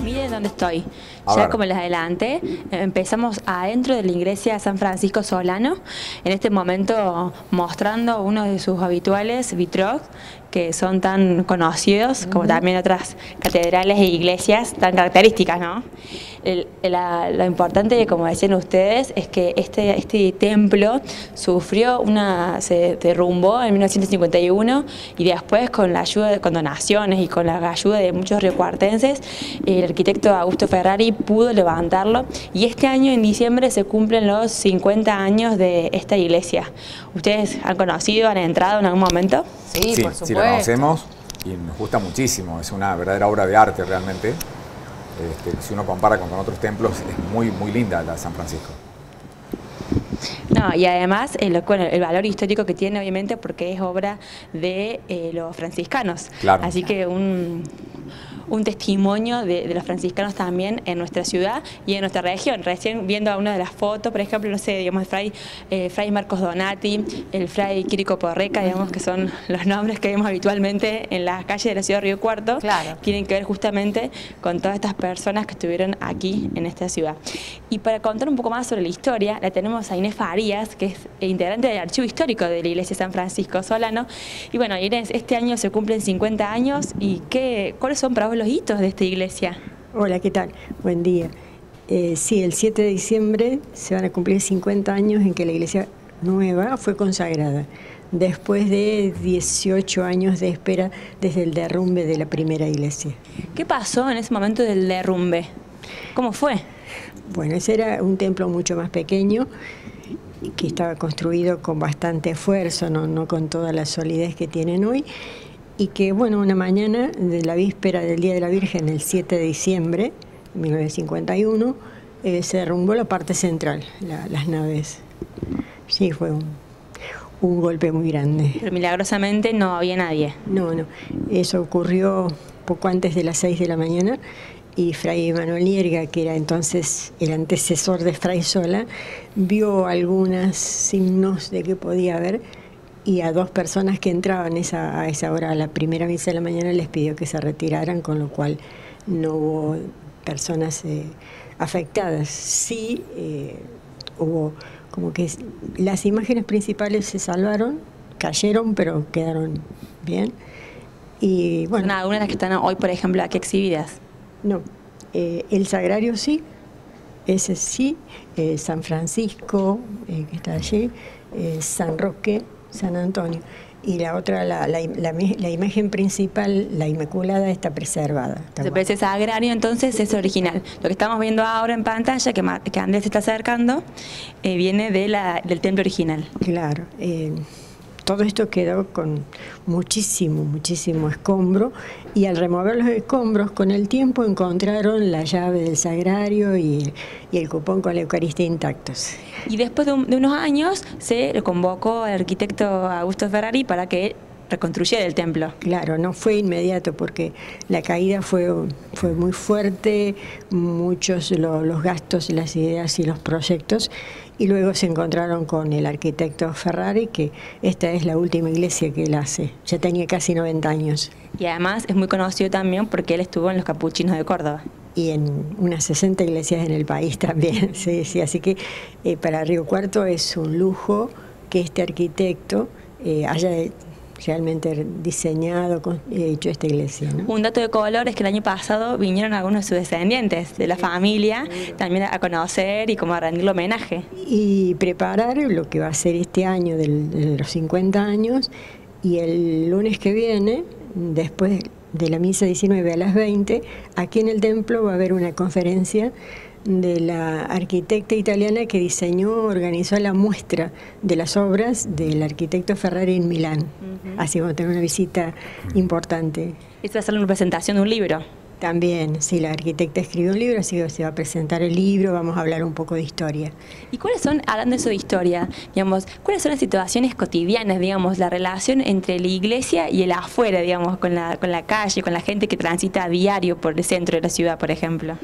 Miren dónde estoy. A Ya ver. como les adelanté, empezamos adentro de la iglesia de San Francisco Solano, en este momento mostrando uno de sus habituales vitraux, que son tan conocidos como también otras catedrales e iglesias tan características, ¿no? Lo importante, como decían ustedes, es que este templo se derrumbó en 1951 y después con la ayuda, con donaciones y con la ayuda de muchos riocuartenses, el arquitecto Augusto Ferrari pudo levantarlo y este año en diciembre se cumplen los 50 años de esta iglesia. ¿Ustedes han conocido, han entrado en algún momento? Sí, por supuesto. Sí, la conocemos y nos gusta muchísimo. Es una verdadera obra de arte realmente. Si uno compara con otros templos, es muy, muy linda la de San Francisco. No, y además el valor histórico que tiene, obviamente, porque es obra de los franciscanos. Claro. Así que un testimonio de los franciscanos también en nuestra ciudad y en nuestra región. Recién viendo a una de las fotos, por ejemplo, no sé, digamos, Fray Marcos Donati, el Fray Quirico Porreca, digamos, que son los nombres que vemos habitualmente en las calles de la ciudad de Río Cuarto, Claro. tienen que ver justamente con todas estas personas que estuvieron aquí en esta ciudad. Y para contar un poco más sobre la historia, la tenemos a Inés Farías, que es integrante del Archivo Histórico de la Iglesia de San Francisco Solano. Y bueno, Inés, este año se cumplen 50 años y ¿cuáles son para vos los hitos de esta iglesia? Hola, ¿qué tal? Buen día. Sí, el 7 de diciembre se van a cumplir 50 años en que la iglesia nueva fue consagrada, después de 18 años de espera desde el derrumbe de la primera iglesia. ¿Qué pasó en ese momento del derrumbe? ¿Cómo fue? Bueno, ese era un templo mucho más pequeño, que estaba construido con bastante esfuerzo, no con toda la solidez que tienen hoy, y que, bueno, una mañana de la víspera del Día de la Virgen, el 7 de diciembre de 1951, se derrumbó la parte central, las naves. Sí, fue un golpe muy grande. Pero milagrosamente no había nadie. No, eso ocurrió poco antes de las 6 de la mañana, y Fray Manuel Nierga, que era entonces el antecesor de Fray Sola, vio algunos signos de que podía haber, y a dos personas que entraban a esa hora a la primera misa de la mañana les pidió que se retiraran, con lo cual no hubo personas afectadas. Sí, hubo como que las imágenes principales se salvaron, cayeron, pero quedaron bien. Y bueno, Son algunas de las que están hoy, por ejemplo, aquí exhibidas. no, el sagrario sí, ese sí, San Francisco, que está allí, San Roque, San Antonio, y la otra, la imagen principal, la Inmaculada, está preservada. Está Pero ese sagrario entonces es original. Lo que estamos viendo ahora en pantalla, que Andrés se está acercando, viene del templo original. Claro, todo esto quedó con muchísimo escombro, y al remover los escombros, con el tiempo encontraron la llave del sagrario y el cupón con la Eucaristía intactos. Y después de unos años se le convocó al arquitecto Augusto Ferrari para que reconstruyera el templo. Claro, no fue inmediato porque la caída fue muy fuerte, muchos los gastos, las ideas y los proyectos, y luego se encontraron con el arquitecto Ferrari, que esta es la última iglesia que él hace. Ya tenía casi 90 años. Y además es muy conocido también porque él estuvo en los Capuchinos de Córdoba. Y en unas 60 iglesias en el país también. Sí, así que para Río Cuarto es un lujo que este arquitecto haya realmente diseñado, hecho esta iglesia, ¿no? Un dato de color es que el año pasado vinieron algunos de sus descendientes de la familia también a conocer y como a rendirle homenaje. Y preparar lo que va a ser este año de los 50 años, y el lunes que viene, después de la misa 19 a las 20, aquí en el templo va a haber una conferencia de la arquitecta italiana que organizó la muestra de las obras del arquitecto Ferrari en Milán. Así que vamos a tener una visita importante. Esto va a ser una presentación de un libro. También, sí, la arquitecta escribió un libro, así que se va a presentar el libro, vamos a hablar un poco de historia. ¿Y cuáles son, hablando de eso de historia, digamos, cuáles son las situaciones cotidianas, digamos, la relación entre la iglesia y el afuera, digamos, con la calle, con la gente que transita a diario por el centro de la ciudad, por ejemplo?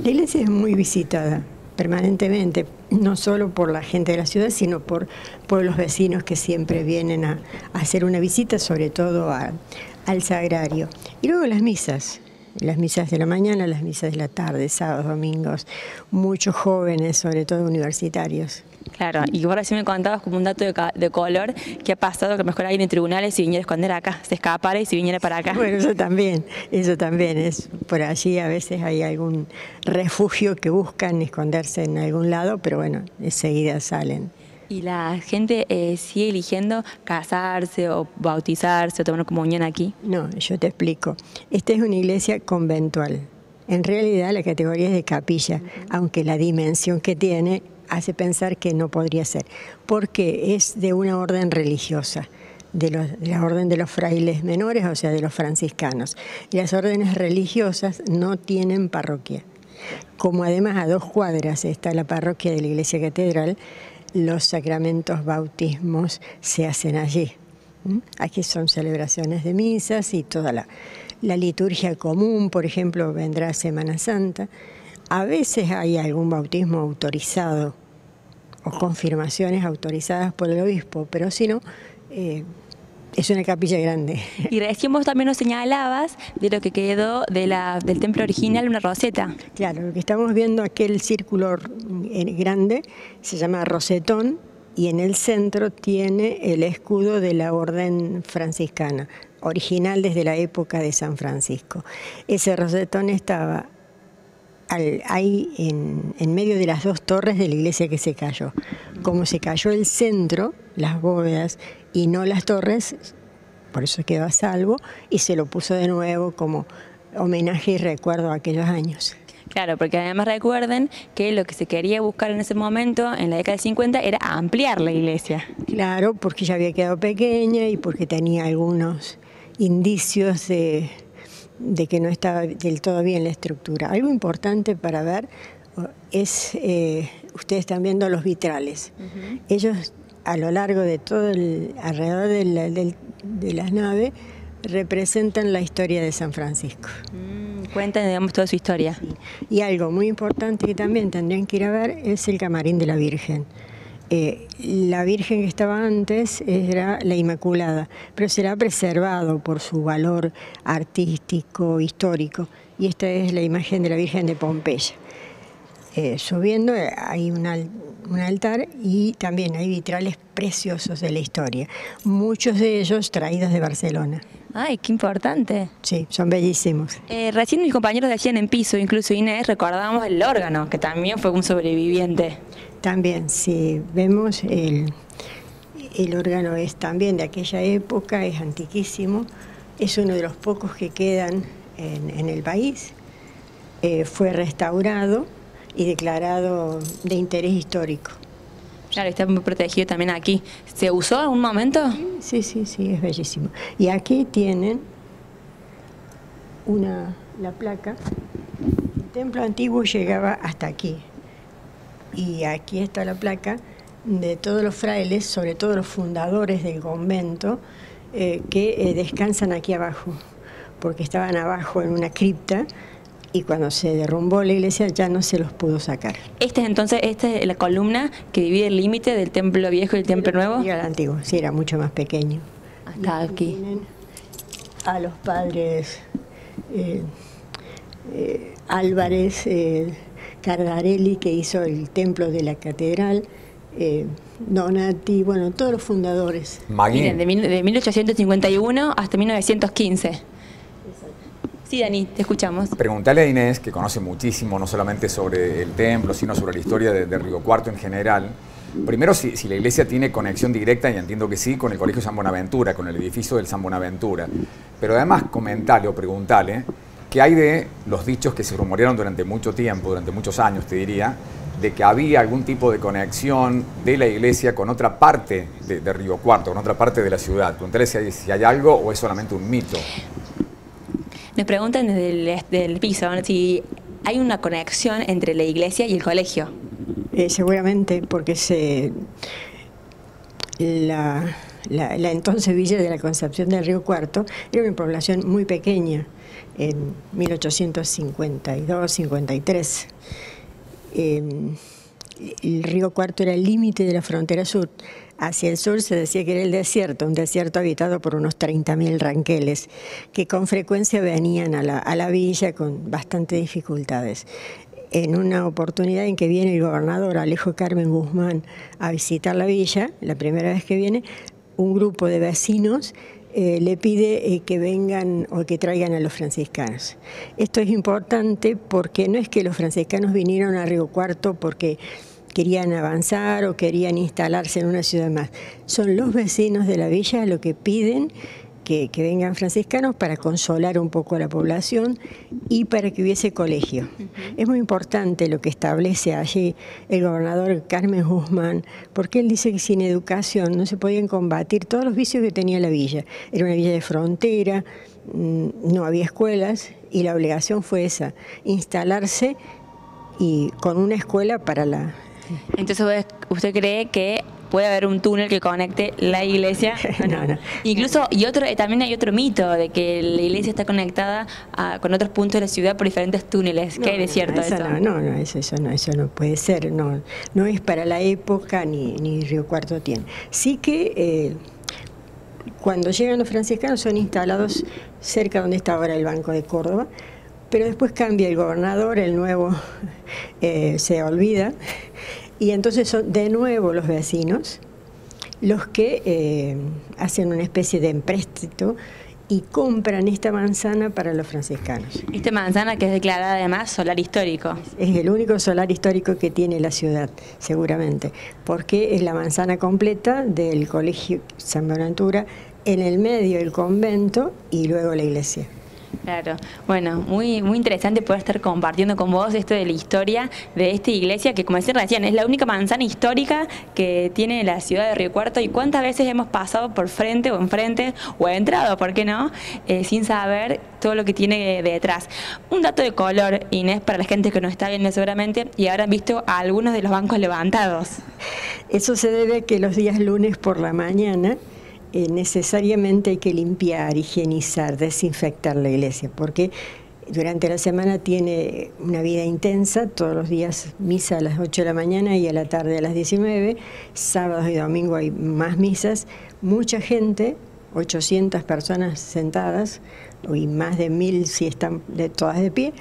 La iglesia es muy visitada permanentemente, no solo por la gente de la ciudad, sino por los vecinos que siempre vienen a hacer una visita, sobre todo al sagrario. Y luego las misas. las misas de la mañana, las misas de la tarde, sábados, domingos, muchos jóvenes, sobre todo universitarios. Claro, y ahora sí me contabas como un dato de color, que ha pasado que mejor alguien en tribunales si viniera a esconder acá, se escapara y si viniera para acá. Bueno, eso también es por allí, a veces hay algún refugio que buscan esconderse en algún lado, pero bueno, enseguida salen. ¿Y la gente sigue eligiendo casarse o bautizarse o tomar comunión aquí? No, yo te explico. Esta es una iglesia conventual. En realidad la categoría es de capilla, aunque la dimensión que tiene hace pensar que no podría ser, porque es de una orden religiosa, de la orden de los frailes menores, o sea, de los franciscanos. Y las órdenes religiosas no tienen parroquia. Como además a 2 cuadras está la parroquia de la iglesia catedral, los sacramentos, bautismos se hacen allí. Aquí son celebraciones de misas y toda la liturgia común, por ejemplo, vendrá Semana Santa. A veces hay algún bautismo autorizado o confirmaciones autorizadas por el obispo, pero si no, es una capilla grande. Y recién vos también nos señalabas de lo que quedó del templo original, una roseta. Claro, lo que estamos viendo, aquel círculo grande, se llama rosetón, y en el centro tiene el escudo de la orden franciscana, original desde la época de San Francisco. Ese rosetón estaba ahí en medio de las 2 torres de la iglesia que se cayó. Como se cayó el centro, las bóvedas, y no las torres, por eso quedó a salvo, y se lo puso de nuevo como homenaje y recuerdo a aquellos años. Claro, porque además recuerden que lo que se quería buscar en ese momento, en la década del 50, era ampliar la iglesia. Claro, porque ya había quedado pequeña y porque tenía algunos indicios de que no estaba del todo bien la estructura. Algo importante para ver es, ustedes están viendo los vitrales. Ellos a lo largo de todo alrededor de las naves representan la historia de San Francisco. Cuentan, digamos, toda su historia. Sí. Y algo muy importante que también tendrían que ir a ver es el camarín de la Virgen. La Virgen que estaba antes era la Inmaculada, pero será preservado por su valor artístico, histórico, y esta es la imagen de la Virgen de Pompeya. Subiendo hay un altar y también hay vitrales preciosos de la historia, muchos de ellos traídos de Barcelona. ¡Ay, qué importante! Sí, son bellísimos. Recién mis compañeros decían en piso, incluso Inés, recordábamos el órgano, que también fue un sobreviviente. También, si vemos, el órgano es también de aquella época, es antiquísimo, es uno de los pocos que quedan en el país, fue restaurado y declarado de interés histórico. Claro, está muy protegido también aquí. ¿Se usó en un momento? Sí, es bellísimo. Y aquí tienen la placa. El templo antiguo llegaba hasta aquí. Y aquí está la placa de todos los frailes, sobre todo los fundadores del convento, que descansan aquí abajo, porque estaban abajo en una cripta, y cuando se derrumbó la iglesia ya no se los pudo sacar. Esta es la columna que divide el límite del templo viejo y el templo nuevo. Y el antiguo, sí, era mucho más pequeño. Hasta aquí. Tienen a los padres Álvarez, Cardarelli, que hizo el templo de la catedral, Donati, bueno, todos los fundadores. Miren, de 1851 hasta 1915. Sí, Dani, te escuchamos. Preguntale a Inés, que conoce muchísimo, no solamente sobre el templo, sino sobre la historia de Río Cuarto en general. Primero, si la iglesia tiene conexión directa, y entiendo que sí, con el Colegio San Buenaventura, con el edificio del San Buenaventura. Pero además, comentale o preguntale qué hay de los dichos que se rumorearon durante mucho tiempo, durante muchos años, te diría, de que había algún tipo de conexión de la iglesia con otra parte de Río Cuarto, con otra parte de la ciudad. Preguntale si hay algo o es solamente un mito. Nos preguntan desde el piso si hay una conexión entre la iglesia y el colegio. Seguramente, porque la entonces Villa de la Concepción del Río Cuarto era una población muy pequeña, en 1852-53. el río Cuarto era el límite de la frontera sur. Hacia el sur se decía que era el desierto, un desierto habitado por unos 30.000 ranqueles, que con frecuencia venían a la villa con bastantes dificultades. En una oportunidad en que viene el gobernador Alejo Carmen Guzmán a visitar la villa, la primera vez que viene, un grupo de vecinos le pide que vengan o que traigan a los franciscanos. Esto es importante porque no es que los franciscanos vinieron a Río Cuarto porque querían avanzar o querían instalarse en una ciudad más. Son los vecinos de la villa los que piden que vengan franciscanos para consolar un poco a la población y para que hubiese colegio. Es muy importante lo que establece allí el gobernador Carmen Guzmán, porque él dice que sin educación no se podían combatir todos los vicios que tenía la villa. Era una villa de frontera, no había escuelas y la obligación fue esa, instalarse y con una escuela para la... Entonces, ¿usted cree que puede haber un túnel que conecte la iglesia? No. Incluso, también hay otro mito de que la iglesia está conectada con otros puntos de la ciudad por diferentes túneles. ¿Qué hay de cierto eso? Eso no puede ser. No es para la época ni Río Cuarto tiene. Sí que cuando llegan los franciscanos son instalados cerca donde está ahora el Banco de Córdoba, pero después cambia el gobernador, el nuevo se olvida, y entonces son de nuevo los vecinos los que hacen una especie de empréstito y compran esta manzana para los franciscanos. Esta manzana que es declarada además solar histórico. Es el único solar histórico que tiene la ciudad, seguramente, porque es la manzana completa del Colegio San Buenaventura, en el medio el convento y luego la iglesia. Claro, bueno, muy interesante poder estar compartiendo con vos esto de la historia de esta iglesia que, como decía recién, es la única manzana histórica que tiene la ciudad de Río Cuarto. Y cuántas veces hemos pasado por frente o enfrente o entrado, ¿por qué no?, sin saber todo lo que tiene detrás. Un dato de color, Inés, para la gente que nos está viendo seguramente y habrán visto a algunos de los bancos levantados. Eso se debe a que los días lunes por la mañana necesariamente hay que limpiar, higienizar, desinfectar la iglesia, porque durante la semana tiene una vida intensa, todos los días misa a las 8 de la mañana y a la tarde a las 19, sábados y domingo hay más misas, mucha gente, 800 personas sentadas, y más de 1000 si están todas de pie.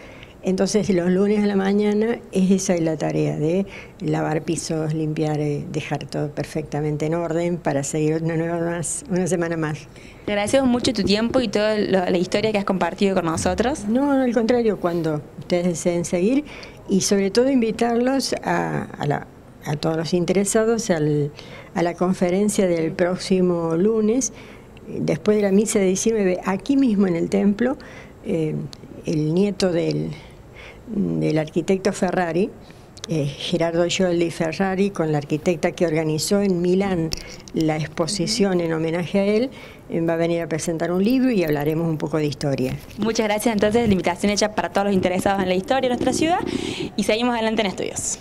Entonces los lunes a la mañana es esa la tarea de lavar pisos, limpiar, dejar todo perfectamente en orden para seguir una semana más. Te agradecemos mucho tu tiempo y toda la historia que has compartido con nosotros. No, al contrario, cuando ustedes deseen seguir y sobre todo invitarlos a todos los interesados a la conferencia del próximo lunes, después de la misa de 19, aquí mismo en el templo, el nieto del arquitecto Ferrari, Gerardo Joldi Ferrari, con la arquitecta que organizó en Milán la exposición en homenaje a él, va a venir a presentar un libro y hablaremos un poco de historia. Muchas gracias, entonces, la invitación hecha para todos los interesados en la historia de nuestra ciudad y seguimos adelante en estudios.